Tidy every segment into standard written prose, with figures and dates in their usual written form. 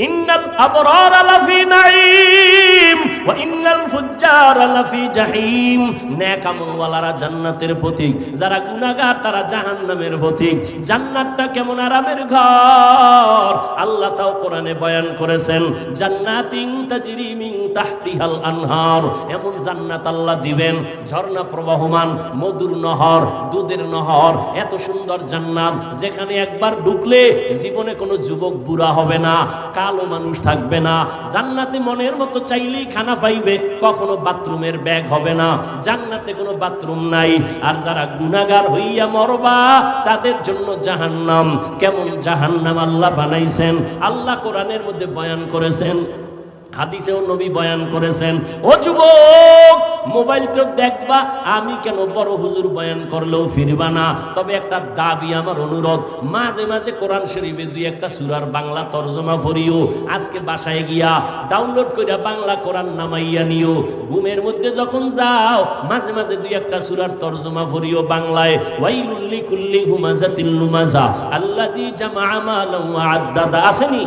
ইন্নাল আবরারা লাফি নাঈম ওয়া ইন্নাল ফুজ্জারা লাফি জাহিম। নেক আমলওয়ালারা জান্নাতের পথিক, যারা গুনাহগার তারা জাহান্নামের পথিক। জান্নাতটা কেমন আরামের ঘর আল্লাহ তাও কোরআনে বয়ান করেছেন। জান্নাতিন তাজরি মিন তাহতিহাল আনহার, এমন জান্নাত আল্লাহ দিবেন, ঝর্ণা প্রবাহমান, মধুর নহর, দুধের নহর, এত সুন্দর জান্নাত যেখানে একবার ঢুকলে জীবনে কোনো যুবক বুড়া হবে না, কালো মানুষ থাকবে না। জান্নাতে মনের মতো চাইলেই খানা পাইবে, কখনো বাথরুমের ব্যাগ হবে না, জান্নাতে কোনো বাথরুম নাই। আর যারা গুনাহগার হইয়া মরবা তাদের জন্য জাহান্নাম। কেমন জাহান্নাম আল্লাহ বানাইছেন আল্লাহ কোরআনের মধ্যে বয়ান করেছেন, হাদিসেও নবী বয়ান করেছেন। ও যুবক, মোবাইল তো দেখবা, আমি কেন বড় হুজুর বয়ান করলেও ফিরবা না। তবে একটা দাবি, আমার অনুরোধ, মাঝে মাঝে কোরআন শরীফে দুই একটা সূরার বাংলা তরজমা পড়িও। আজকে বাসায় গিয়া ডাউনলোড কইরা বাংলা কোরআন নামাইয়া নিও। ঘুমের মধ্যে যখন যাও মাঝে মাঝে দুই একটা সূরার তরজমা পড়িও বাংলায়। ওয়াইলুল লিকুল্লি হুমাযাতিল লুমাযা আল্লাযী জামাআ মালান ওয়া আদ্দাদা। আসেনি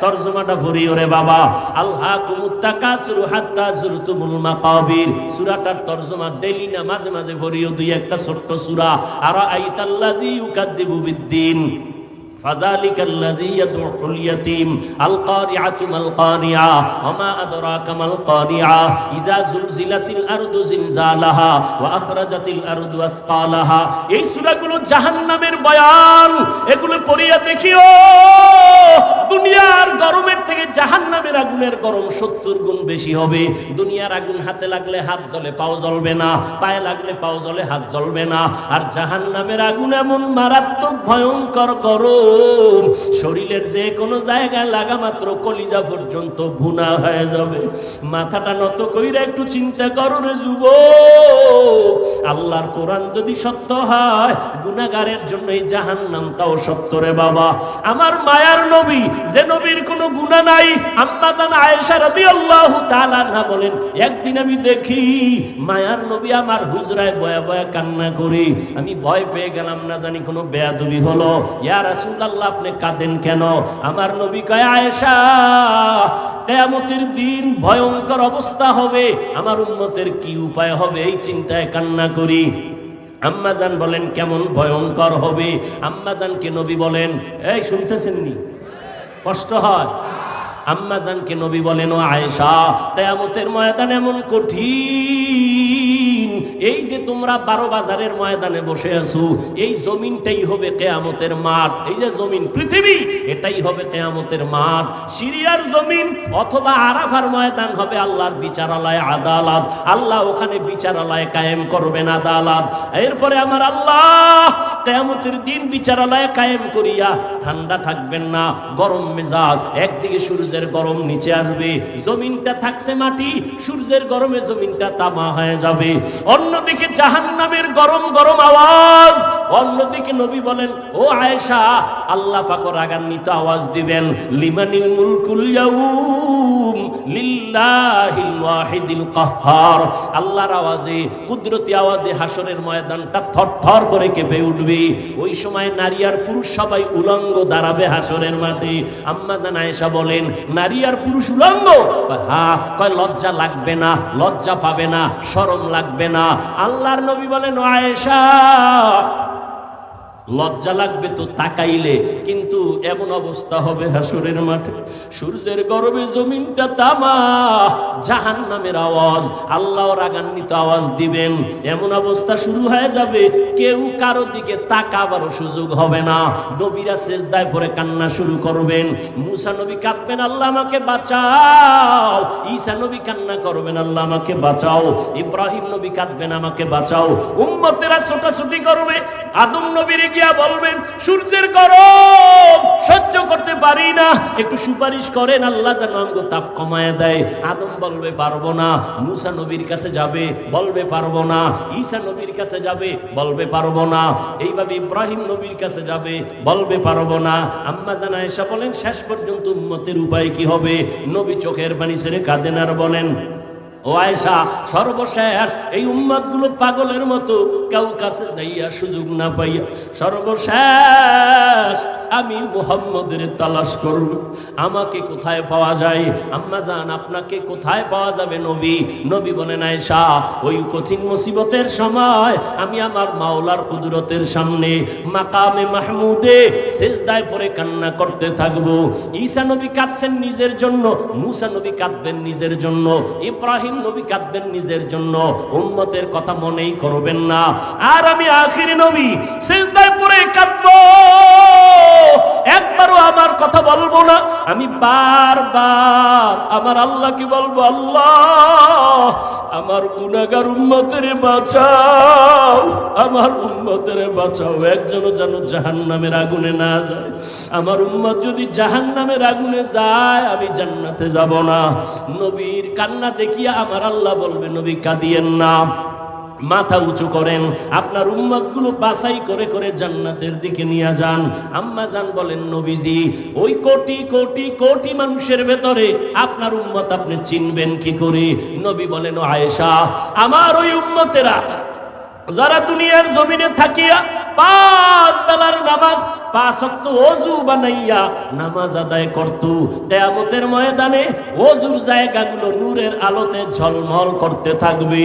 তরজমাটা পড়িও রে বাবা। আলহাকুমুত তাকাসুরু হাত্তা যুরতুমুল মাকাবির, সূরাটার তরজমা ডেইলি না মাঝে মাঝে পড়িও দুই একটা ছোট্ট সূরা। আরাআইতাল্লাযী ইউকাযযিবু বিদ্দীন ফাযালিকাল্লাযী ইয়াদউল ইয়াতীম আল কারিআতু মাল কারিআ ওয়া মা আদরাকা মাল কারিআ ইযা যুলজিলাতিল আরদু জিলজালাহা ওয়া আখরাজাতিল আরদু আসকালাহা। এই সূরাগুলো জাহান্নামের বয়ান, এগুলো পড়িয়া দেখিও। দুনিয়ার গরমের থেকে জাহান্নামের আগুনের গরম 70 গুণ বেশি হবে। দুনিয়ার আগুন হাতে লাগলে হাত জ্বলে, পাও জ্বলবে না, পায়ে লাগলে পাও জ্বলে, হাত জ্বলবে না। আর জাহান্নামের আগুন এমন মারাত্মক ভয়ঙ্কর গরম, শরীরের যে কোনো জায়গায় লাগা মাত্র কলিজা পর্যন্ত ভুনা হয়ে যাবে। মাথাটা নত কইরা একটু চিন্তা করো রে যুবক, আল্লাহর কোরআন যদি সত্য হয় গুনাহগারের জন্য এই জাহান্নামটাও সত্য রে বাবা। আমার মায়ার নবী, যে নবীর কোনো গুনাহ নাই, আম্মা জান আয়েশা রাদিয়াল্লাহু তাআলা আনহা বলেন, একদিন আমি দেখি মায়ার নবী আমার হুজরায় বয়া বয়া কান্না করে। আমি ভয় পেয়ে গেলাম, না জানি কোনো বেয়াদবি হলো। ইয়া রাসূলুল্লাহ, আপনি কাঁদেন কেন? আমার নবী কয়, আয়েশা, কিয়ামতের দিন ভয়ঙ্কর অবস্থা হবে, আমার উম্মতের কি উপায় হবে এই চিন্তায় কান্না করি। আম্মাজান বলেন, কেমন ভয়ঙ্কর হবে? আম্মাজানকে নবী বলেন, এই শুনতেছেন নি? কষ্ট হয়? আম্মাজানকে নবী বলেন, ও আয়েশা, কিয়ামতের ময়দান এমন কঠিন, এই যে তোমরা 12 বাজারের ময়দানে বসে আছো, এই জমিনটাই হবে কিয়ামতের মাঠ। এই যে জমিন পৃথিবী, এটাই হবে কিয়ামতের মাঠ। সিরিয়ার জমিন অথবা আরাফার ময়দান হবে আল্লাহর বিচারালয়, আদালত। আল্লাহ ওখানে বিচারালয় কায়েম করবেন, আদালত। এরপরে আমার আল্লাহ কিয়ামতের দিন বিচারালয় কায়েম করিয়া ঠান্ডা থাকবেন না, গরম মেজাজ। একদিকে সূর্যের গরম নিচে আসবে, জমিনটা থাকছে মাটি, সূর্যের গরমে জমিনটা তামা হয়ে যাবে। অন্যদিকে জাহান্নামের গরম গরম আওয়াজ। অন্যদিকে নবী বলেন, ও আয়েশা, আল্লাহ পাক রাগান্বিত আওয়াজ দিবেন, লিমানিল মুলকুল ইয়াউম লিল্লাহিল ওয়াহিদিল কাহ্হার। আল্লাহর আওয়াজে, কুদরতি আওয়াজে হাসরের ময়দানটা থরথর করে কেঁপে উঠবে। ওই সময় নারী আর পুরুষ সবাই উলঙ্গ দাঁড়াবে হাসরের মাঠে। আম্মা জান আয়েশা বলেন, নারী আর পুরুষ উলঙ্গ? হ্যাঁ। কয়, লজ্জা লাগবে না? লজ্জা পাবে না? শরম লাগবে না? আল্লাহর নবী বলেন, ও আয়েশা, লজ্জা লাগবে তো তাকাইলে, কিন্তু এমন অবস্থা হবে হাসরের মাঠে, সূর্যের গরমে জমিনটা তামা, জাহান্নামের আওয়াজ, আল্লাহ রাগান্বিত আওয়াজ দিবেন। এমন অবস্থা শুরু হয়ে যাবে, কেউ কারো দিকে তাকাবারও সুযোগ হবে না। নবীরা সেজদায় পড়ে কান্না শুরু করবেন। মুসা নবী কাঁদবেন, আল্লাহ আমাকে বাঁচাও। ঈসা নবী কান্না করবেন, আল্লাহ আমাকে বাঁচাও। ইব্রাহিম নবী কাঁদবেন, আমাকে বাঁচাও। উম্মতেরা ছোটাছুটি করবে। আদম নবীর গিয়া বলবেন, সূর্যের গরম সহ্য করতে পারি না, একটু সুপারিশ করেন আল্লাহ যেন আমগো তাপ কমায় দেয়। আদম বলবে, পারবো না। মুসা নবীর কাছে যাবে, বলবে পারবো না। ঈসা নবীর কাছে যাবে, বলবে পারবো না। এইভাবে ইব্রাহিম নবীর কাছে যাবে, বলবে পারবো না। আম্মা জান আয়েশা বলেন, শেষ পর্যন্ত উম্মতের উপায় কি হবে? নবী চোখের পানি ছেড়ে কাঁদেন আর বলেন, ও আয়েশা, সর্বশেষ এই উম্মতগুলো পাগলের মতো কেউ কাছে যাইয়া সুযোগ না পাইয়া সর্বশেষ আমি মুহাম্মদের তালাশ করব, আমাকে কোথায় পাওয়া যায়? আম্মা জান, আপনাকে কোথায় পাওয়া যাবে নবী? নবী বলেন, আয়েশা, ওই কঠিন মুসিবতের সময় আমি আমার মাওলার কুদরতের সামনে মাকামে মাহমুদে সেজদায় পড়ে কান্না করতে থাকবো। ঈসা নবী কাঁদছেন নিজের জন্য, মুসা নবী কাঁদবেন নিজের জন্য, ইব্রাহিম নবী কাঁদবেন নিজের জন্য, উম্মতের কথা মনেই করবেন না। আর আমি আখিরি নবী সেজদায় পড়ে কাঁদবো, একবারও আমার কথা বলবো না। আমি বারবার আমার আল্লাহকে বলবো, আল্লাহ আমার গুনাহগার উম্মতের বাঁচাও, আমার উম্মতের বাঁচাও, একজনও যেন জাহান্নামের আগুনে না যায়। আমার উম্মত যদি জাহান্নামের আগুনে যায় আমি জান্নাতে যাব না। নবীর কান্না দেখিয়া আমার আল্লাহ বলবে, নবী কাঁদিয়েন না, মাথা উঁচু করেন, আপনার উম্মতগুলো বাছাই করে করে জান্নাতের দিকে নিয়ে যান। আম্মা জান বলেন, নবীজি ওই কোটি কোটি কোটি মানুষের ভেতরে আপনার উম্মত আপনি চিনবেন কি করে? নবী বলেন, ও আয়েশা, আমার ওই উম্মতেরা যারা দুনিয়ার জমিনে থাকিয়া 5 বেলার নামাজ 5 ওয়াক্ত ওযু বানাইয়া নামাজ আদায় করত, কিয়ামতের ময়দানে ওযুর জায়গাগুলো নূরের আলোতে ঝলমল করতে থাকবে।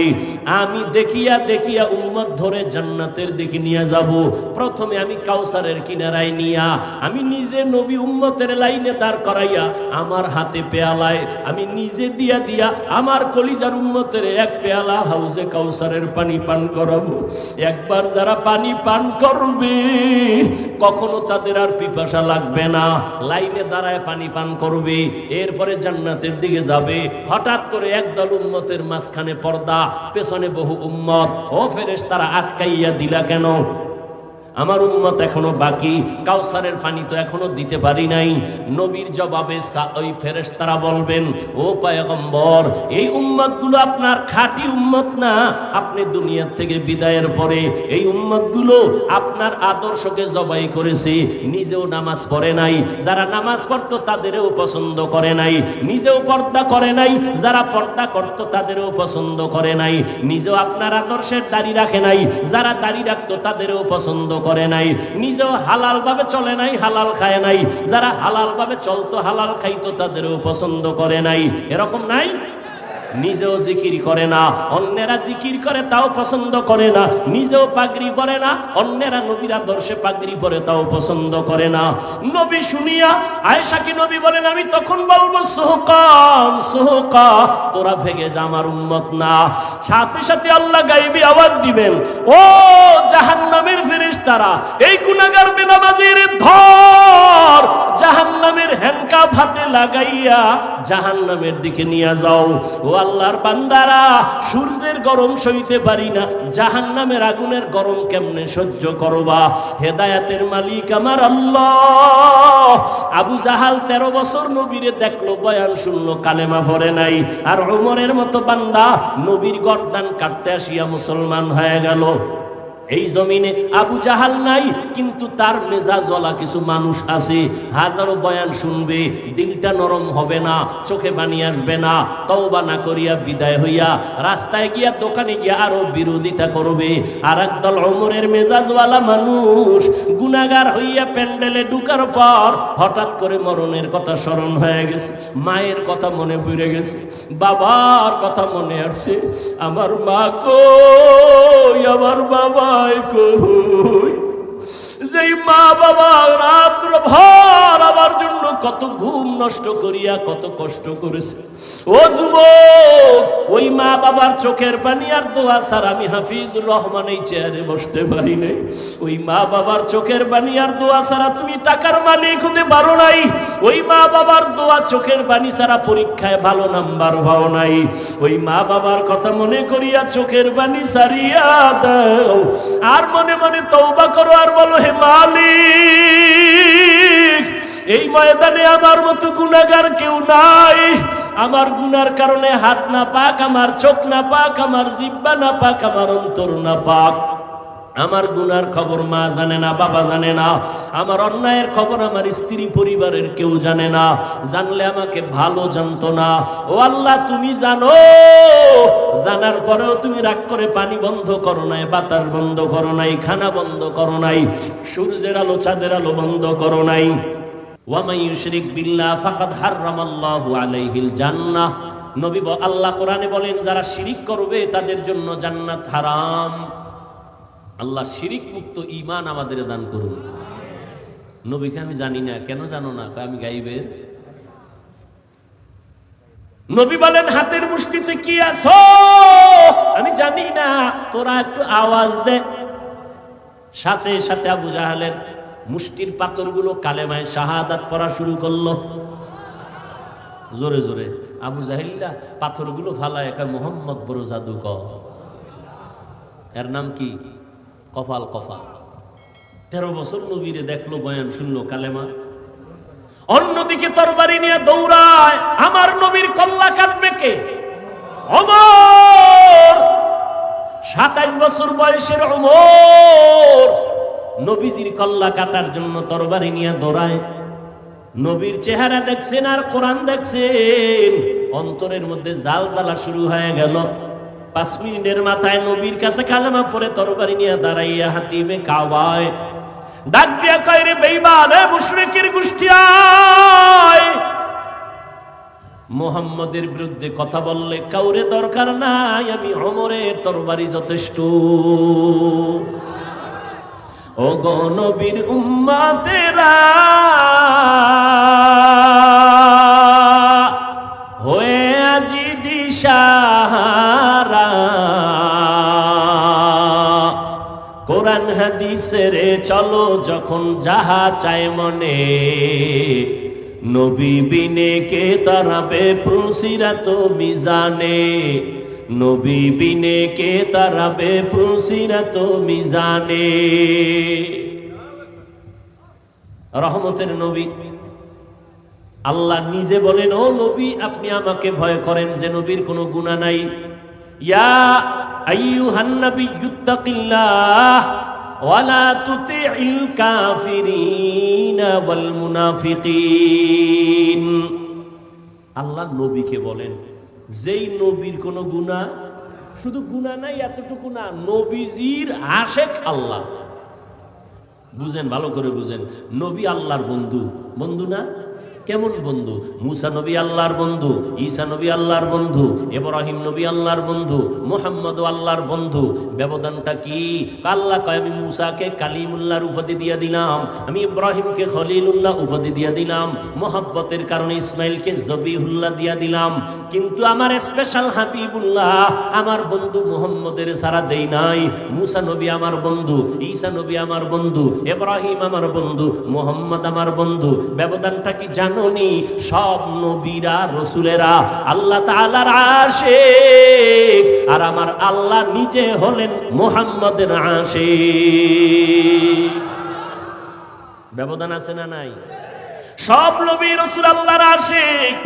আমি দেখিয়া দেখিয়া উম্মত ধরে জান্নাতের দিকে নিয়ে যাব। প্রথমে আমি কাউসারের কিনারায় নিয়া আমি নিজে নবী উম্মতের লাইনে দাঁড় করাইয়া আমার হাতে পেয়ালায় আমি নিজে দিয়া দিয়া আমার কলিজার উম্মতের এক পেয়ালা হাউজে কাউসারের পানি পান করাবো। একবার যারা পানি পান করবে কখনো তাদের আর পিপাসা লাগবে না, লাইনে দাঁড়ায় পানি পান করবে, এরপরে জান্নাতের দিকে যাবে। হঠাৎ করে একদল উম্মতের মাঝখানে পর্দা, পেছনে বহু উম্মত। ও ফেরেশতারা আটকাইয়া দিলা কেন? আমার উম্মত এখনো বাকি, কাউসারের পানি তো এখনো দিতে পারি নাই। নবীর জবাবে ওই ফেরেশতারা বলবেন, ও পয়গম্বর, এই উম্মতগুলো আপনার খাঁটি উম্মত না। আপনি দুনিয়ার থেকে বিদায়ের পরে এই উম্মতগুলো আপনার আদর্শকে জবাই করেছে, নিজেও নামাজ পড়ে নাই, যারা নামাজ পড়তো তাদেরও পছন্দ করে নাই, নিজেও পর্দা করে নাই, যারা পর্দা করতো তাদেরও পছন্দ করে নাই, নিজেও আপনার আদর্শের দাড়ি রাখে নাই, যারা দাড়ি রাখতো তাদেরও পছন্দ করে নাই, নিজেও হালাল ভাবে চলে নাই, হালাল খায় নাই, যারা হালাল ভাবে চলতো হালাল খাইতো তাদেরও পছন্দ করে নাই। এরকম নাই? নিজেও জিকির করে না, অন্যেরা জিকির করে তাও পছন্দ করে না, নিজেও পাগড়ি পরে না, অন্যেরা নবীর আদর্শে পাগড়ি পরে তাও পছন্দ করে না। নবী শুনিয়া আয়েশাকে নবী বলেন, আমি তখন বলবো, সুহকান সুহকা, তোরা ভেগে যা, আমার উম্মত না। সাথে সাথে আল্লাহ গায়বী আওয়াজ দিবেন, ও জাহান্নামের ফেরেশতারা, এই গুনাহগার বেনামাজির ধর, জাহান্নামের হ্যান্ডকাপ হাতে লাগাইয়া জাহান্নামের দিকে নিয়ে যাও। ও আল্লাহর বান্দারা, সূর্যের গরম সইতে পারি না, জাহান্নামের আগুনের গরম কেমনে সহ্য করবা? হেদায়েতের মালিক আমার আল্লাহ। আবু জাহাল 13 বছর নবীরে দেখলো, বয়ান শুনলো, কালেমা পড়ে নাই। আর ওমরের মতো বান্দা নবীর গর্দান কাটতে আসিয়া মুসলমান হয়ে গেল। এই জমিনে আবু জাহাল নাই, কিন্তু তার মেজাজওয়ালা কিছু মানুষ আছে, হাজারো বয়ান শুনবে, দিলটা নরম হবে না, চোখে পানি আসবে না, তওবা না করিয়া বিদায় হইয়া রাস্তায় গিয়া দোকানে গিয়া আরো বিরোধিতা করবে। আর একদল ওমরের মেজাজওয়ালা মানুষ গুনাহগার হইয়া প্যান্ডেলে ঢুকার পর হঠাৎ করে মরণের কথা স্মরণ হয়ে গেছে, মায়ের কথা মনে পড়ে গেছে, বাবার কথা মনে আসছে, আমার মা কই, আমার বাবা কই। যেই মা বাবা রাত্র ভর আমার জন্য কত ঘুম নষ্ট করিয়া কত কষ্ট করেছে, ও যুবক, ওই মা বাবার চোখের পানি আর দোয়া ছাড়া আমি হাফিজুর রহমান এই চেয়ারে বসতে পারি নাই। ওই মা বাবার চোখের পানি আর দোয়া ছাড়া তুমি টাকার মালিক হতে পারো নাই। ওই মা বাবার দোয়া চোখের পানি ছাড়া পরীক্ষায় ভালো নাম্বার পাও নাই। ওই মা বাবার কথা মনে করিয়া চোখের পানি ছাড়িয়া দাও, আর মনে মনে তওবা করো, আর বলো, হে মালিক, এই ময়দানে আমার মতো গুনাহগার কেউ নাই। আমার গুনার কারণে হাত না পাক, আমার চোখ না পাক, আমার জিহ্বা না পাক, আমার অন্তর না পাক। আমার গুনার খবর মা জানে না, বাবা জানে না, আমার অন্যায়ের খবর আমার স্ত্রী পরিবারের কেউ জানে না, জানলে আমাকে ভালো জানতো না। ও আল্লাহ তুমি জানো, জানার পরেও তুমি রাগ করে পানি বন্ধ করো নাই, বাতাস বন্ধ করো নাই, খানা বন্ধ করো নাই, সূর্যের আলো চাঁদের আলো বন্ধ করো নাই। ওয়া মান ইউশরিক বিল্লাহ ফাকাদ হারামাল্লাহু আলাইহিল জান্নাহ। নবী আল্লাহ কোরআনে বলেন যারা শিরিক করবে তাদের জন্য জান্নাত হারাম। আল্লাহ শিরিক মুক্ত ঈমান আমাদের দান করুন। নবীকে আমি জানি না, কেন জানো না? আমি গাইবের। নবী বলেন হাতের মুষ্টিতে কি আছো আমি জানি না, তোরা একটু আওয়াজ দে। সাথে সাথে আবু জাহেলের মুষ্টির পাথরগুলো কালেমায়ে শাহাদাত পড়া শুরু করলো। জোরে জোরে আবু জাহেল্লা পাথরগুলো ফালায় একা মোহাম্মদ বড় জাদুকর। এর নাম কি? কপাল কপাল। 13 বছর নবীরে দেখলো, বয়ান শুনলো, কালেমা। অন্যদিকে তরবারি নিয়ে দৌড়ায়, আমার নবীর কল্লা কাটবে কে? ওমর। 27 বছর বয়সের ওমর নবীজির কল্লা কাটার জন্য তরবারি নিয়ে দৌড়ায়। নবীর চেহারা দেখছেন আর কোরআন দেখছেন, অন্তরের মধ্যে জাল জ্বালা শুরু হয়ে গেল। 5 মিনিটের মাথায় নবীর কাছে কালেমা পড়ে তরবারি নিয়ে দাঁড়াইয়া হাতিমে কাওয়ায় ডাক দিয়া কয়, রে বেঈমান, এ মুশরিকের গোষ্ঠী, আয় মুহাম্মদের বিরুদ্ধে কথা বললে কাউরে দরকার নাই, আমি ওমরের তরবারি যথেষ্ট। ও গো নবীর উম্মতেরা, হয়ে আজি দিশাহারা, কোরআন হাদিসের চলো যখন যাহা চায় মনে, নবী বিনে কে তারাবে পুলসিরাত মিজানে, নবী বিনে কে তারাবে পুলসিরাত মিজানে। রহমতের নবী আল্লাহ নিজে বলেন, ও নবী আপনি আমাকে ভয় করেন যে নবীর কোনো গুনাহ নাই। ইয়া আইয়ুহান নাবিয়্যুত্তাকিল্লাহ ওয়ালা তুতিইল কাফিরিনা ওয়াল মুনাফিকিন। আল্লাহ নবীকে বলেন, যেই নবীর কোনো গুনাহ, শুধু গুনাহ নাই এতটুকু না, নবীজির আশেক আল্লাহ। বুঝেন, ভালো করে বুঝেন, নবী আল্লাহর বন্ধু। বন্ধু না? কেমন বন্ধু? মুসা নবী আল্লাহর বন্ধু, ঈসা নবী আল্লাহর বন্ধু, ইব্রাহিম নবী আল্লাহর বন্ধু, মুহাম্মদ আল্লাহর বন্ধু। ব্যবধানটা কি? আল্লাহ কয়, আমি মুসাকে কালিমুল্লাহর উপাধি দিয়ে দিলাম, আমি ইব্রাহিমকে খলিলুল্লাহ উপাধি দিয়ে দিলাম, মোহাব্বতের কারণে ইসমাইলকে জবিহুল্লাহ দিয়ে দিলাম, কিন্তু আমার স্পেশাল হাবিবুল্লাহ আমার বন্ধু মুহাম্মদের সারা দেই নাই। মুসা নবী আমার বন্ধু, ঈসা নবী আমার বন্ধু, ইব্রাহিম আমার বন্ধু, মুহাম্মদ আমার বন্ধু। ব্যবধানটা কি জানো? সব নবীরা রসুলেরা আল্লাহ তাআলার আশিক, আর আমার আল্লাহ নিজে হলেন মুহাম্মদের আশিক। ব্যবধান আছে না নাই? সব নবী রসুল আল্লাহর আশিক,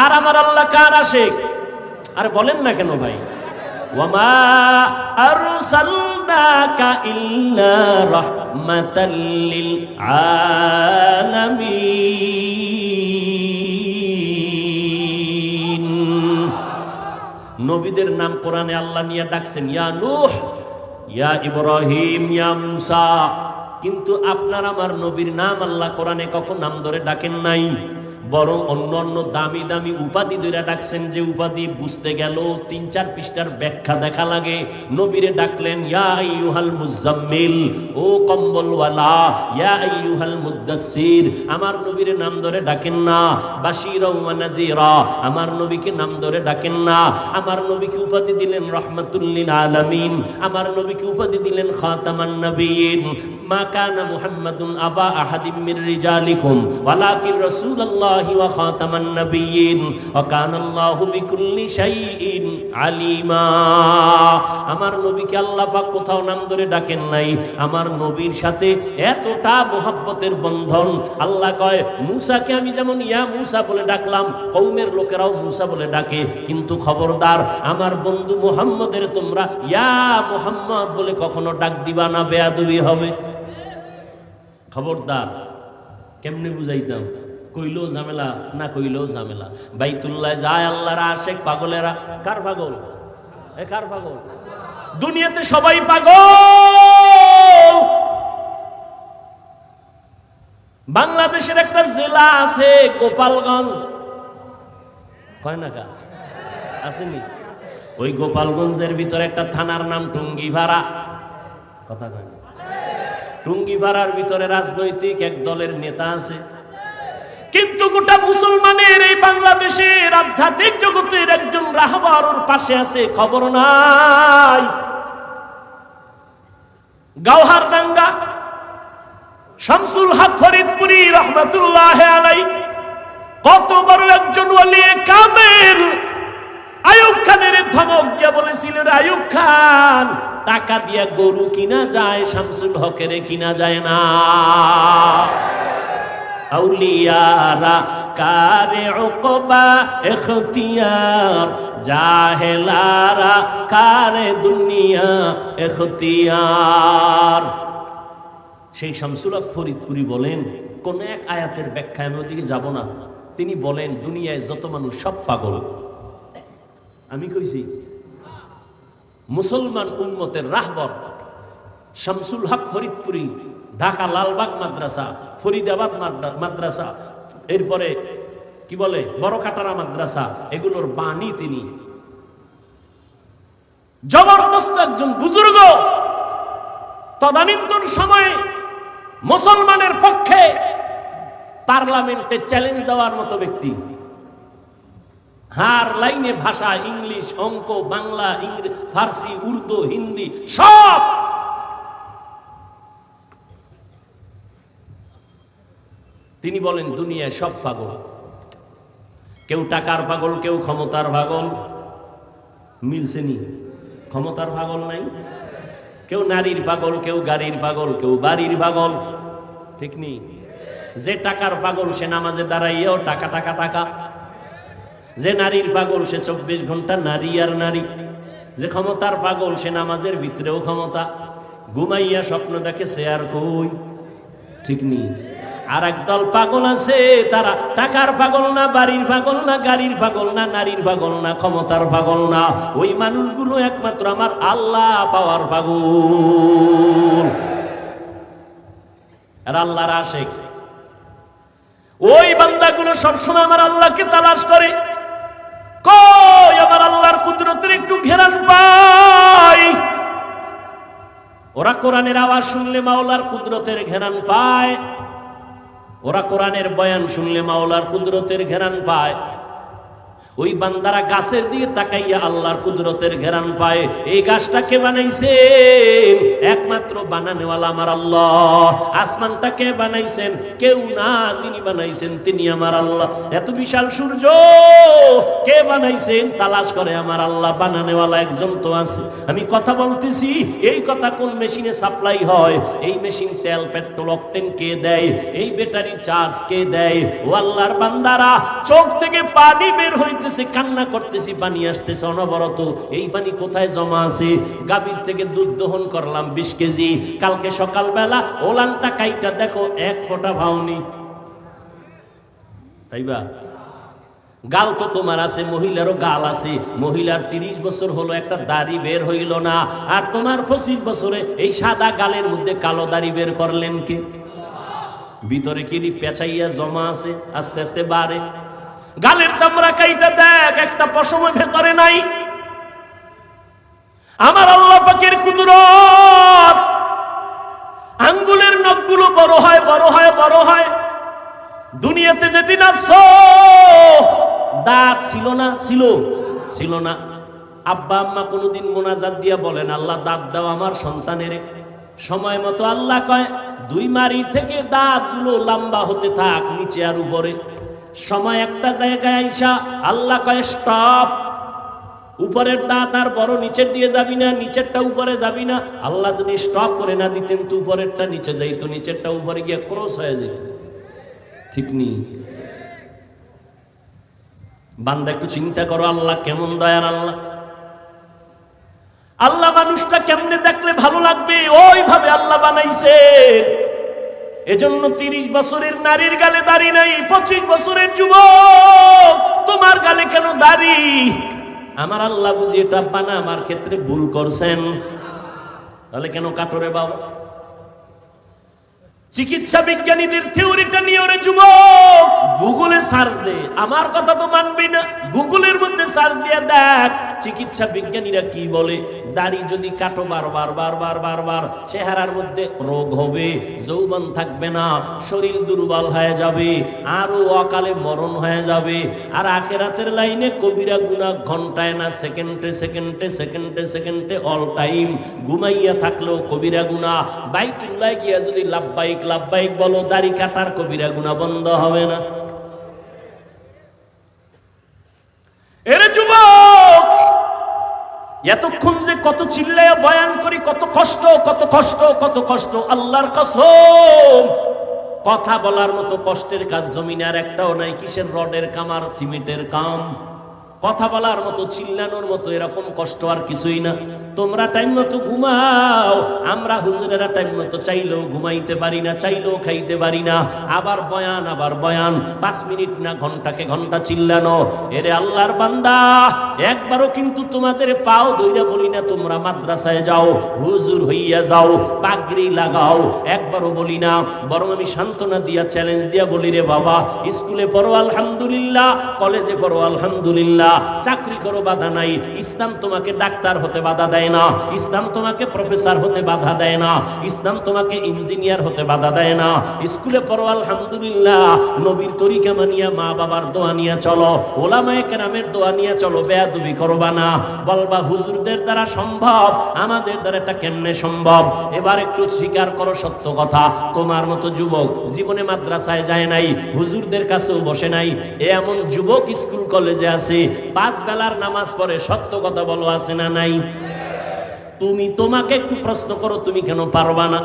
আর আমার আল্লাহ কার আশিক? আর বলেন না কেন ভাই? ওয়ামা আরসালনাকা ইল্লা রাহমাতাল লিল আলামিন। নবীদের নাম কোরআনে আল্লাহ নিয়ে ডাকছেন, ইয়া নূহ, ইয়া ইব্রাহিম, ইয়া মুসা, কিন্তু আপনার আমার নবীর নাম আল্লাহ কোরআনে কখন নাম ধরে ডাকেন নাই, বরং অন্য অন্য দামি দামি উপাধি ধরে ডাকছেন, যে উপাধি বুঝতে গেল 3-4 পৃষ্ঠার ব্যাখ্যা দেখা লাগে। নবীরে ডাকলেন ইয়া আইয়ুহাল মুজাম্মিল, ও কম্বলওয়ালা, ইয়া আইয়ুহাল মুদ্দাসসির, আমার নবীরে নাম ধরে ডাকেন না। বাশীরা ওয়া নাযীরা, আমার নবীকে নাম ধরে ডাকেন না। আমার নবীকে উপাধি দিলেন রাহমাতুল লিল আলামিন, আমার নবীকে উপাধি দিলেন খাতামান নবিয়্যিন। মা কানা মুহাম্মাদুন আবা আহাদিম মির রিজালিকুম ওয়ালাকিন রাসূলুল্লাহ রাসূলুল্লাহি ওয়া খাতামান নাবিয়্যিন ওয়া কানা আল্লাহু বিকুল্লি শাইইন আলিমা। আমার নবীকে আল্লাহ পাক কোথাও নাম ধরে ডাকেন নাই। আমার নবীর সাথে এতটা মোহাব্বতের বন্ধন, আল্লাহ কয় মূসাকে আমি যেমন ইয়া মূসা বলে ডাকলাম, কওমের লোকেরাও মূসা বলে ডাকে, কিন্তু খবরদার আমার বন্ধু মুহাম্মদের তোমরা ইয়া মুহাম্মদ বলে কখনো ডাক দিবা না, বেয়াদবি হবে। খবরদার। কেমনে বুঝাইতাম? কইলেও ঝামেলা, না কইলেও ঝামেলা। বাইতুল্লাহ যায় আল্লাহর আশেক পাগলেরা। কার পাগল? কার পাগল? দুনিয়াতে সবাই পাগল। বাংলাদেশের একটা জেলা আছে গোপালগঞ্জ, কয় না কা আসেনি? ওই গোপালগঞ্জের ভিতরে একটা থানার নাম টুঙ্গিপাড়া। কথা কয় না? টুঙ্গিপাড়ার ভিতরে রাজনৈতিক এক দলের নেতা আছে, কিন্তু গোটা মুসলমানের এই বাংলাদেশের আধ্যাত্মিক জগতের একজন রাহবার ওর পাশে আছে, খবর নাই। গাওহারডাঙ্গা শামসুল হক ফরিদপুরি রহমাতুল্লাহ আলাইহি কত বড় একজন ওলি কামেল। আইয়ুব খানের ধমক দিয়া বলেছিল, আইয়ুব খান টাকা দিয়া গরু কিনা যায়, শামসুল হকের কিনা যায় না। আউলিয়ারা কারে উকবা ইখতিয়ার, জাহেলারা কারে দুনিয়া ইখতিয়ার। সেই শামসুল হক ফরিদপুরি বলেন, কোন এক আয়াতের ব্যাখ্যা, আমি ওদিকে যাব না। তিনি বলেন দুনিয়ায় যত মানুষ সব পাগল। আমি কইছি মুসলমান উম্মতের রাহবর শামসুল হক ফরিদপুরি, ঢাকা লালবাগ মাদ্রাসা, ফরিদাবাদ মাদ্রাসা, এরপরে কি বলে বড় কাটারা মাদ্রাসা, এগুলোর বাণী তিনি। জবরদস্ত একজন বুজুর্গ, তদানীন্তন সময়ে মুসলমানের পক্ষে পার্লামেন্টে চ্যালেঞ্জ দেওয়ার মতো ব্যক্তি। হার লাইনে ভাষা, ইংলিশ, অঙ্ক, বাংলা, ফার্সি, উর্দু, হিন্দি সব। তিনি বলেন দুনিয়ায় সব পাগল। কেউ টাকার পাগল, কেউ ক্ষমতার পাগল। মিলছে নি? ক্ষমতার পাগল নাই। কেউ নারীর পাগল, কেউ গাড়ির পাগল, কেউ বাড়ির পাগল। ঠিক নেই? যে টাকার পাগল সে নামাজে দাঁড়াইয়াও টাকা টাকা টাকা। যে নারীর পাগল সে 24 ঘন্টা নারী আর নারী। যে ক্ষমতার পাগল সে নামাজের ভিতরেও ক্ষমতা। ঘুমাইয়া স্বপ্ন দেখে সে আর কই। ঠিক নেই? আর একদল পাগল আছে, তারা টাকার পাগল না, বাড়ির পাগল না, গাড়ির পাগল না, নারীর পাগল না, ক্ষমতার পাগল না। ওই মানুষগুলো একমাত্র আমার আল্লাহ পাওয়ার পাগল। আর আল্লাহর আশিক ওই বান্দাগুলো সবসময় আমার আল্লাহকে তালাশ করে। কই আমার আল্লাহর কুদরতের একটু ঘেরান পাই। ওরা কোরআনের আওয়াজ শুনলে মাওলার কুদরতের ঘেরান পায়। ওরা কোরআনের বয়ান শুনলে মাওলার কুদরতের ঘেরান পায়। ওই বান্দারা গাছের দিকে তাকাইয়া আল্লাহর কুদরতের ঘেরান পায়। এই গাছটা কে বানাইছেন? একমাত্র বানানেওয়ালা আমার আল্লাহ। আসমানটা কে বানাইছেন? কেউ না, যিনি বানাইছেন তিনি আমার আল্লাহ। এত বিশাল সূর্য কে বানাইছেন? তালাশ করে আমার আল্লাহ। বানানেওয়ালা একজন তো আছে। আমি কথা বলতেছি, এই কথা কোন মেশিনে সাপ্লাই হয়? এই মেশিন তেল, পেট্রোল, অকটেন কে দেয়? এই ব্যাটারি চার্জ কে দেয়? ও আল্লাহর বান্দারা, চোখ থেকে পানি বের হইতে কান্না করতেছি, পানি আসতেছে অনবরত। এই পানি কোথায় জমা আছে? গাভীর থেকে দুধ দহন করলাম 20 কেজি। কালকে সকালবেলা ওলানটা কাইটা দেখো 1 ফোঁটা পাওনি। তাইবা? গাল তো তোমার আছে, মহিলারও গাল আছে। মহিলার 30 বছর হলো একটা দাড়ি বের হইল না, আর তোমার 25 বছরে এই সাদা গালের মধ্যে কালো দাড়ি বের করলেন কে? ভিতরে কি পেঁচাইয়া জমা আছে, আস্তে আস্তে বাড়ে। গালের চামড়া কাইটা দেখ, একটা পশম ভেতরে নাই। আমার আল্লাহ পাকের কুদরত। আঙ্গুলের নখগুলো বড় হয়, বড় হয়, বড় হয়। দুনিয়াতে যেদিন আসছো দাঁত ছিল না? ছিল না। আব্বা আম্মা কোনোদিন মোনাজাত দিয়া বলেন, আল্লাহ দাঁত দাও আমার সন্তানের। সময় মতো আল্লাহ কয় 2 মারি থেকে দাঁতগুলো লম্বা হতে থাক, নিচে আর উপরে। সময় একটা জায়গায় আইসা আল্লাহ কয় স্টপ, উপরের দাঁত আর বড়, নিচের দিয়ে যাবি না, নিচেরটা উপরে যাবি না। আল্লাহ যদি স্টপ করে না দিতেন তো উপরেরটা নিচে যাইতো, নিচেরটা উপরে গিয়ে ক্রস হয়ে যেত। ঠিক নেই? বান্দা একটু চিন্তা করো, আল্লাহ কেমন দয়ার আল্লাহ। আল্লাহ মানুষটা কেমনে দেখলে ভালো লাগবে ওইভাবে আল্লাহ বানাইছে। এজন্য 30 বছরের নারীর গালে দাড়ি নাই, 25 বছরের যুবক তোমার গালে কেন দাড়ি? আমার আল্লাহ বুঝি এটা বানা আমার ক্ষেত্রে ভুল করছেন, তাহলে কেন কাটরে বাবা? চিকিৎসা বিজ্ঞানীদের থিওরিটা নিয়ে ওরে যুবক গুগলে সার্চ দে, আমার কথা তো মানবি না, গুগলের মধ্যে সার্চ দিয়ে দেখ চিকিৎসা বিজ্ঞানীরা কি বলে। দাড়ি যদি কাটো বারবার বারবার বারবার, চেহারার মধ্যে রোগ হবে, যৌবন থাকবে না, শরীর দুর্বল হয়ে যাবে, আরো অকালে মরণ হয়ে যাবে। আর আখিরাতের লাইনে কবিরা গুনাহ ঘন্টায় না সেকেন্ডে সেকেন্ডে সেকেন্ডে সেকেন্ডে অল টাইম। ঘুমাইয়া থাকলেও কবিরা গুনাহ, বাইতুল্লাহ গিয়া যদি লাব্বাইক লাব্বাইক বলো, দাড়ি কাটার কবিরা গুনাহ বন্ধ হবে না। এরে যুবক, এতক্ষণ যে কত চিল্লায়া বয়ান করি, কত কষ্ট কত কষ্ট কত কষ্ট, আল্লাহর কসম কথা বলার মতো কষ্টের কাজ জমিনে আর একটাও নাই। কিসের রডের কাম আর সিমেন্টের কাম? কথা বলার মতো, চিল্লানোর মতো এরকম কষ্ট আর কিছুই না। তোমরা টাইম মতো ঘুমাও, আমরা হুজুরেরা টাইম মতো চাইলেও ঘুমাইতে পারি না, চাইলেও খাইতে পারি না। আবার বয়ান আবার বয়ান, 5 মিনিট না ঘন্টাকে ঘন্টা চিল্লানো। এরে আল্লাহর বান্দা, একবারও কিন্তু তোমাদের পাও দইরা বলি না তোমরা মাদ্রাসায় যাও, হুজুর হইয়া যাও, পাগড়ি লাগাও, একবারও বলি না। বরং আমি সান্ত্বনা দিয়া চ্যালেঞ্জ দিয়া বলি, রে বাবা স্কুলে পড়ো আলহামদুলিল্লাহ, কলেজে পড়ো আলহামদুলিল্লাহ, চাকরি করো বাধা নাই। ইসলাম তোমাকে ডাক্তার হতে বাধা দেয় না, ইসলাম তোমাকে প্রফেসর হতে বাধা দেয় না, ইসলাম তোমাকে ইঞ্জিনিয়ার হতে বাধা দেয় না। স্কুলে পড়ো আলহামদুলিল্লাহ, নবীর তরিকা মানিয়া মা বাবার দোয়া নিয়ে চলো, ওলামায়ে কেরামের দোয়া নিয়ে চলো, বেয়াদবি করবা না। বলবা হুজুরদের দ্বারা সম্ভব, আমাদের দ্বারা এটা কেমনে সম্ভব? এবার একটু স্বীকার করো সত্য কথা, তোমার মতো যুবক জীবনে মাদ্রাসায় যায় নাই, হুজুরদের কাছেও বসে নাই, এমন যুবক স্কুল কলেজে আছে, 5 বেলার নামাজ পড়ে। সত্য কথা বলো, আছে না নাই? তুমি তোমাকে একটু প্রশ্ন করো, তুমি কেন পারবা না?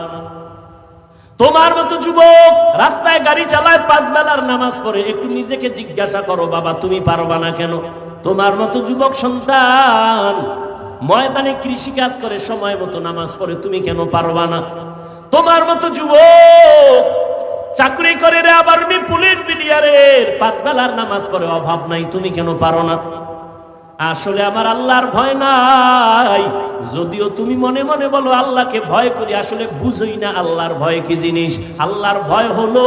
তোমার মতো যুবক রাস্তায় গাড়ি চালায়, 5 বেলার নামাজ পড়ে, একটু নিজেকে জিজ্ঞাসা করো বাবা তুমি পারবা না কেন? তোমার মতো যুবক সন্তান ময়দানে কৃষি কাজ করে, সময় মতো নামাজ পড়ে, তুমি কেন পারবা না? তোমার মতো যুবক চাকরি করে রে, আবার পুলিশ বিডিআরের, 5 বেলার নামাজ পড়ে, অভাব নাই, তুমি কেন পারো না? আসলে আমার আল্লাহর ভয় নাই। যদিও তুমি মনে মনে বলো আল্লাহকে ভয় করি, আসলে বুঝই না আল্লাহর ভয় কি জিনিস। আল্লাহর ভয় হলো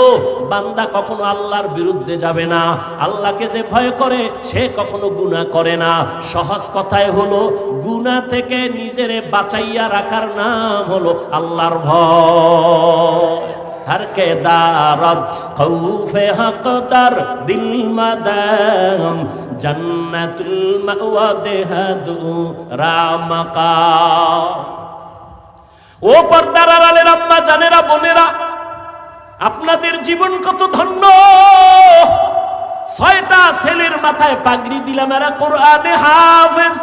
বান্দা কখনো আল্লাহর বিরুদ্ধে যাবে না, আল্লাহকে যে ভয় করে সে কখনো গুনাহ করে না। সহজ কথায় হলো গুনাহ থেকে নিজেরে বাঁচাইয়া রাখার নাম হলো আল্লাহর ভয়। हर के दारद खौफे हक़दार दिल मदाम जन्नतुल मअवा देहदू रामका। ও পর্দার আড়ালের আম্মা জানেরা বোনেরা, আপনাদের জীবন কত ধন্য। 6টা ছেলের মাথায় পাগড়ি দিলাম, এরা কোরআনে হাফেজ।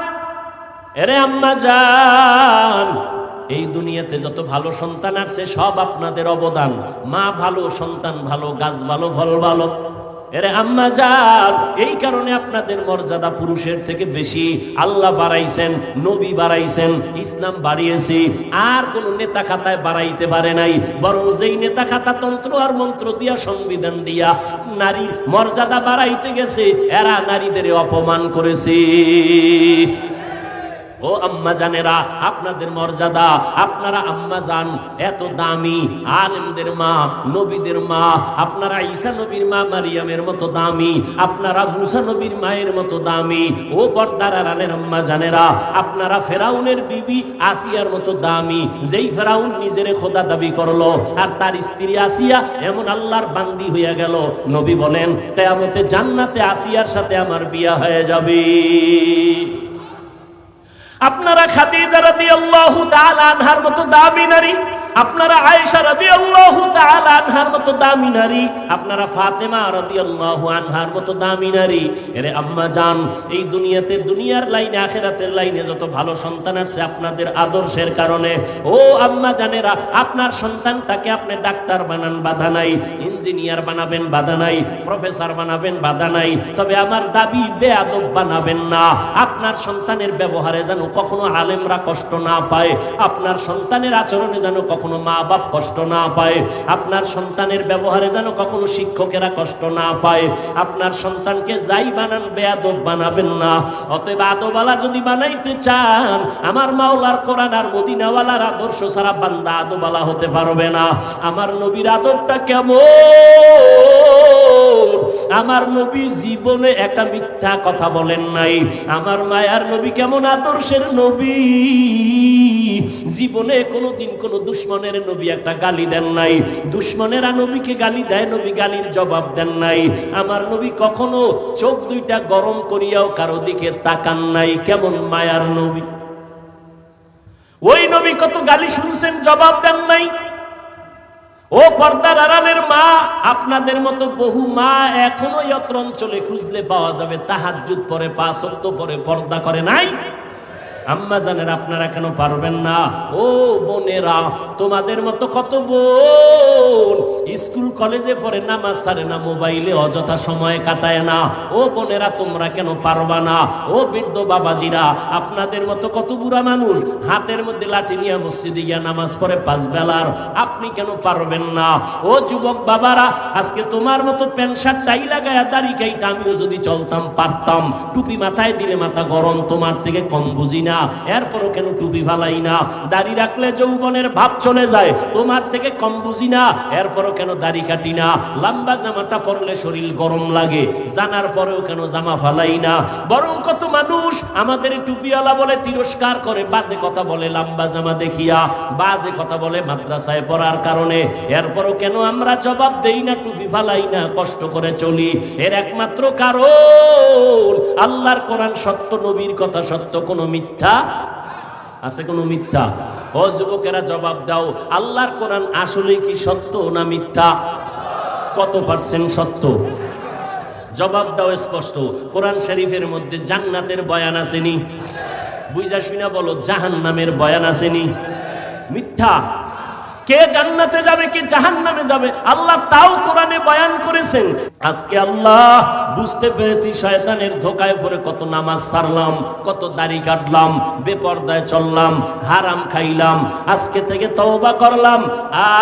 এরে আম্মা জান, এই দুনিয়াতে যত ভালো সন্তান আছে সব আপনাদের অবদান। মা ভালো, সন্তান ভালো, গাছ ভালো, ফল ভালো। এরে আম্মা জান, এই কারণে আপনাদের মর্যাদা পুরুষের থেকে বেশি। আল্লাহ বাড়াইছেন, নবী বাড়াইছেন, ইসলাম বাড়িয়েছে, আর কোন নেতা খাতায় বাড়াইতে পারে নাই। বরং যেই নেতা খাতা তন্ত্র আর মন্ত্র দিয়া, সংবিধান দিয়া নারীর মর্যাদা বাড়াইতে গেছে, এরা নারীদের অপমান করেছে। ও আম্মা জানেরা, আপনাদের মর্যাদা, আপনারা আম্মা জান এত দামি, আলেমদের মা, নবীদের মা। আপনারা ঈসা নবীর মা মারিয়ামের মতো দামি, আপনারা মুসা নবীর মায়ের মতো দামি। ও পর্দার আড়ালের আম্মা জানেরা, আপনারা ফেরাউনের বিবি আসিয়ার মতো দামি। যেই ফেরাউন নিজের খোদা দাবি করলো আর তার স্ত্রী আসিয়া এমন আল্লাহর বান্দি হইয়া গেল, নবী বলেন কিয়ামতে জান্নাতে আসিয়ার সাথে আমার বিয়া হয়ে যাবে। আপনারা খাদিজা রাদিয়াল্লাহু তাআলা আনহার মতো দামি নারী, আপনারা আয়েশা রাদিয়াল্লাহু তাআলা আনহার মতো দামি নারী, আপনারা ফাতেমা রাদিয়াল্লাহু আনহার মতো দামি নারী। এরে আম্মা জান, এই দুনিয়াতে, দুনিয়ার লাইনে আখিরাতের লাইনে যত ভালো সন্তান আছে আপনাদের আদর্শের কারণে। ও আম্মা জানেরা, আপনার সন্তানটাকে আপনি ডাক্তার বানান, বাধা নাই। ইঞ্জিনিয়ার বানাবেন, বাধা নাই। প্রফেসর বানাবেন, বাধা নাই। তবে আমার দাবি, বেয়াদব বানাবেন না। আপনার সন্তানের ব্যবহারে যেন কখনো আলেমরা কষ্ট না পায়, আপনার সন্তানের আচরণে যেন কখনো মা বাপ কষ্ট না পায়, আপনার সন্তানের ব্যবহারে যেন কখনো শিক্ষকেরা কষ্ট না পায়। আপনার সন্তানকে যাই বানান, বেয়াদব বানাবেন না। অতএব আদবওয়ালা যদি বানাইতে চান, আমার মাওলার কোরআন আর মদিনাওয়ালার আদর্শ ছাড়া বান্দা আদবওয়ালা হতে পারবে না। আমার নবীর আদবটা কেমন? আমার নবী জীবনে একটা মিথ্যা কথা বলেন নাই। আমার মায়ার নবী কেমন আদর্শের নবী, জীবনে কোনোদিন কোন দুশ্মনের নবী একটা গালি দেন নাই। দুশ্মনেরা নবীকে গালি দেয়, নবী গালির জবাব দেন নাই। আমার নবী কখনো চোখ দুইটা গরম করিয়াও কারো দিকে তাকান নাই। কেমন মায়ার নবী! ওই নবী কত গালি শুনছেন, জবাব দেন নাই। ও পর্দার আড়ালের মা, আপনাদের মতো বহু মা এখনো অত্র অঞ্চলে খুঁজলে পাওয়া যাবে তাহাজ্জুদ পরে, 5 ওয়াক্ত পরে পর্দা করে নাই। আম্মা জানেন, আপনারা কেন পারবেন না? ও বোনেরা, তোমাদের মতো কত বোন স্কুল কলেজে পড়ে, নামাজ ছাড়ে না, মোবাইলে অযথা সময় কাটায় না। ও বোনেরা, তোমরা কেন পারবা না? ও বৃদ্ধ বাবাজিরা, আপনাদের মতো কত বুড়া মানুষ হাতের মধ্যে লাঠি নিয়ে মসজিদে গিয়া নামাজ পড়ে 5 বেলার, আপনি কেন পারবেন না? ও যুবক বাবারা, আজকে তোমার মতো প্যান্ট শার্ট টাই লাগায়া দাড়ি কাইটা আমিও যদি চলতাম পারতাম। টুপি মাথায় দিলে মাথা গরম, তোমার থেকে কম বুঝি না, এরপরও কেন টুপি ফালাই না? দাড়ি রাখলে যৌবনের ভাব চলে যায়, তোমার থেকে কম বুঝি না, এরপরও কেন দাড়ি কাটি না? লম্বা জামাটা পরলে শরীর গরম লাগে, জানার পরেও কেন জামা ফালাই না? বরং কত মানুষ আমাদের টুপিওয়ালা বলে তিরস্কার করে, বাজে কথা বলে লম্বা জামা দেখিয়া, বাজে কথা বলে মাদ্রাসায় পড়ার কারণে, এরপরও কেন আমরা জবাব দেই না, টুপি ফালাই না, কষ্ট করে চলি? এর একমাত্র কারণ, আল্লাহর কোরআন সত্য, নবীর কথা সত্য, কোনো মিথ্যা আছে? কোনো মিথ্যা? ও যুবকেরা, জবাব দাও, আল্লাহর কোরআন আসলে কি সত্য না মিথ্যা? কত পার্সেন্ট সত্য? জবাব দাও স্পষ্ট। কোরআন শরীফের মধ্যে জান্নাতের বয়ান আসেনি? বুঝা শুনা বলো, জাহান্নামের বয়ান আসেনি? মিথ্যা। কে জান্নাতে যাবে, কে জাহান্নামে যাবে, আল্লাহ তাও কোরআনে বয়ান করেছেন। আজকে আল্লাহ বুঝতে পেরেছি শয়তানের ধোকায় পড়ে কত নামাজ ছাড়লাম, কত দাড়ি কাটলাম, বেপরদায় চললাম, হারাম খাইলাম। আজকে থেকে তওবা করলাম,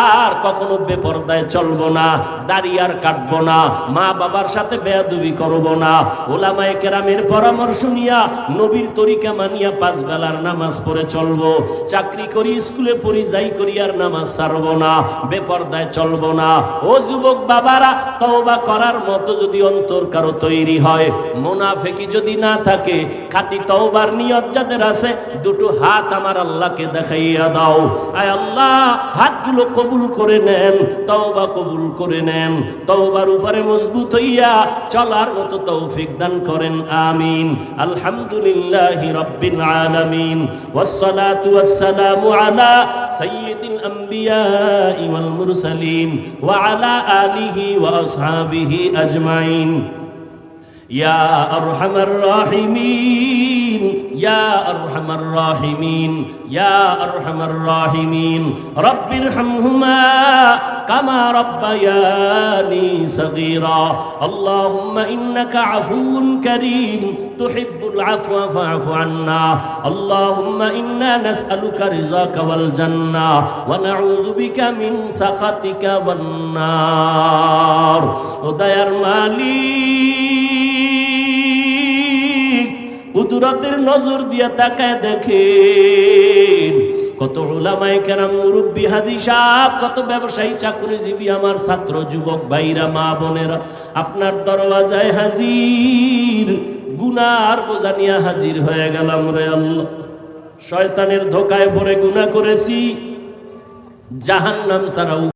আর কখনো বেপরদায় চলবো না, দাড়ি আর কাটবো না, মা বাবার সাথে বেয়াদবি করবো না, ওলামায়ে কেরামের পরামর্শ নিয়া, নবীর তরিকা মানিয়া 5 বেলার নামাজ পড়ে চলবো। চাকরি করি, স্কুলে পড়ি, যাই করি, আর নামাজ ছাড়বো না, বেপরদায় চলবো না। ও যুবক বাবারা, তওবা করার মতো যদি অন্তর কারো তৈরি হয়, মুনাফিকি যদি না থাকে, খাঁটি তওবার নিয়ত যাদের আছে, দুটো হাত আমার আল্লাহকে দেখাইয়া দাও। আয় আল্লাহ, হাতগুলো কবুল করে নেন, তওবা কবুল করে নেন, তওবার উপরে মজবুত হইয়া চলার মতো তৌফিক দান করেন। আমিন। আলহামদুলিল্লাহি রাব্বিল আলামিন, ওয়াসসালাতু ওয়াসসালামু আলা সাইয়্যিদিল আম্বিয়া والمرسلين وعلى آله وأصحابه أجمعين يا أرحم الراحمين يا أرحم الراحمين يا أرحم الراحمين رب ارحمهما كما ربياني صغيرا اللهم إنك عفو كريم تحب العفو فاعف عنا اللهم إنا نسألك رضاك والجنة ونعوذ بك من سخطك والنار ودير মালিক কুদরতের নজর দিয়া তাকায় দেখেন কত উলামায়ে কেরাম, মুরব্বী, হাজী সাহেব, কত ব্যবসায়ী, চাকরিজীবী, আমার ছাত্র যুবক ভাইরা, মা বোনেরা আপনার দরওয়াজায় হাজির, গুনার বোঝা নিয়ে হাজির হয়ে গেলাম। রে আল্লাহ, শয়তানের ধোকায় পড়ে গুনাহ করেছি, জাহান্নাম ছাড়া